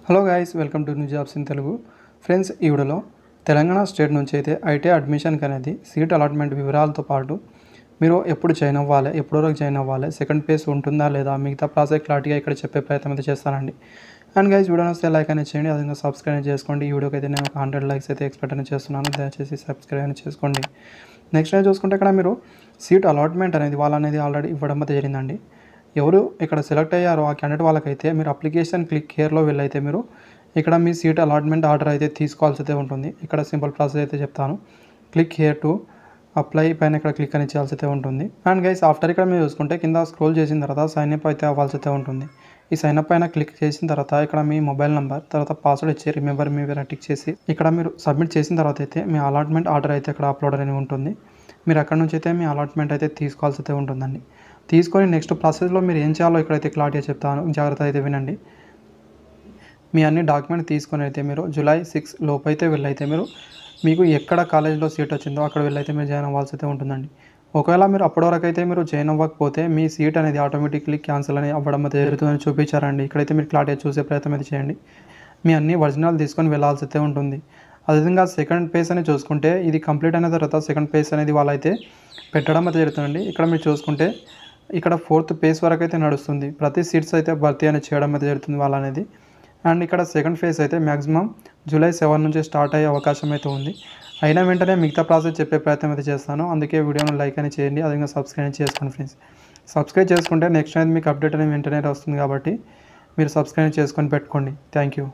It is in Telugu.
Hello guys, welcome to new jobs in Telugu. Friends, ఈ వీడియోలో తెలంగాణ స్టేట్ నుంచి అయితే ఐటీ అడ్మిషన్కి అనేది సీట్ అలాట్మెంట్ వివరాలతో పాటు మీరు ఎప్పుడు జాయిన్ అవ్వాలి, ఎప్పుడు వరకు జాయిన్ అవ్వాలి, సెకండ్ ఫేజ్ ఉంటుందా లేదా, మిగతా ప్రాసెస్ క్లారిటీగా ఇక్కడ చెప్పే ప్రయత్నం అయితే చేస్తానండి. అండ్ గైస్, వీడియో వస్తే లైక్ అనేది చేయండి, అదేవిధంగా సబ్స్క్రైబ్ చేసుకోండి. ఈ వీడియోకి అయితే నేను ఒక 100 లైక్స్ అయితే ఎక్స్పెక్ట్ అనేది చేస్తున్నాను. దయచేసి సబ్స్క్రైబ్ అనేది చేసుకోండి. నెక్స్ట్ అయితే చూసుకుంటే ఇక్కడ మీరు సీట్ అలాట్మెంట్ అనేది వాళ్ళు అనేది ఆల్రెడీ ఇవ్వడం అయితే జరిగిందండి. ఎవరు ఇక్కడ సెలెక్ట్ అయ్యారో ఆ క్యాండిడేట్ వాళ్ళకైతే మీరు అప్లికేషన్ క్లిక్ హియర్లో వెళ్ళైతే మీరు ఇక్కడ మీ సీట్ అలాట్మెంట్ ఆర్డర్ అయితే తీసుకోవాల్సి అయితే ఉంటుంది. ఇక్కడ సింపుల్ ప్రాసెస్ అయితే చెప్తాను. క్లిక్ హియర్ టు అప్లై పైన ఇక్కడ క్లిక్ అని చేయాల్సి అయితే ఉంటుంది. అండ్ గైస్, ఆఫ్టర్ ఇక్కడ మీరు చూసుకుంటే కింద స్క్రోల్ చేసిన తర్వాత సైన్ అప్ అయితే అవ్వాల్సి అయితే ఉంటుంది. ఈ సైన్ అప్ పైన క్లిక్ చేసిన తర్వాత ఇక్కడ మీ మొబైల్ నెంబర్ తర్వాత పాస్వర్డ్ ఇచ్చి రిమెంబర్ మీ టిక్ చేసి ఇక్కడ మీరు సబ్మిట్ చేసిన తర్వాత అయితే మీ అలాట్మెంట్ ఆర్డర్ అయితే ఇక్కడ అప్లోడ్ అనేది ఉంటుంది. మీరు అక్కడ నుంచి అయితే మీ అలాట్మెంట్ అయితే తీసుకోవాల్సి అయితే ఉంటుందండి. తీసుకొని నెక్స్ట్ ప్రాసెస్లో మీరు ఏం చేయాలో ఇక్కడైతే క్లారిటీగా చెప్తాను, జాగ్రత్త అయితే వినండి. మీ అన్ని డాక్యుమెంట్ తీసుకొని అయితే మీరు జూలై 6 లోపు అయితే వెళ్ళైతే మీరు మీకు ఎక్కడ కాలేజ్లో సీట్ వచ్చిందో అక్కడ వెళ్ళైతే మీరు జాయిన్ అవ్వాల్సి అయితే ఉంటుందండి. ఒకవేళ మీరు అప్పటి వరకు అయితే మీరు జాయిన్ అవ్వకపోతే మీ సీట్ అనేది ఆటోమేటిక్లీ క్యాన్సిల్ అని అవ్వడం అయితే జరుగుతుందని చూపించారండి. ఇక్కడైతే మీరు క్లారిటీగా చూసే ప్రయత్నం అయితే చేయండి. మీ అన్ని ఒరిజినల్ తీసుకొని వెళ్ళాల్సి అయితే ఉంటుంది. అదేవిధంగా సెకండ్ పేజ్ అని చూసుకుంటే ఇది కంప్లీట్ అయిన తర్వాత సెకండ్ పేజ్ అనేది వాళ్ళైతే పెట్టడం అయితే జరుగుతుందండి. ఇక్కడ మీరు చూసుకుంటే ఇక్కడ 4th పేజ్ వరకు అయితే నడుస్తుంది. ప్రతి సీట్స్ అయితే భర్తీ అనేది చేయడం అయితే జరుగుతుంది వాళ్ళ అనేది. అండ్ ఇక్కడ సెకండ్ ఫేజ్ అయితే మ్యాక్సిమం జూలై 7 నుంచి స్టార్ట్ అయ్యే అవకాశం అయితే ఉంది. అయినా వెంటనే మిగతా ప్రాసెస్ చెప్పే ప్రయత్నం అయితే చేస్తాను. అందుకే వీడియోను లైక్ అని చేయండి, అదేవిధంగా సబ్స్క్రైబ్ చేసుకోండి ఫ్రెండ్స్. సబ్స్క్రైబ్ చేసుకుంటే నెక్స్ట్ అనేది మీకు అప్డేట్ అనేది వెంటనే వస్తుంది కాబట్టి మీరు సబ్స్క్రైబ్ చేసుకొని పెట్టుకోండి. Thank you.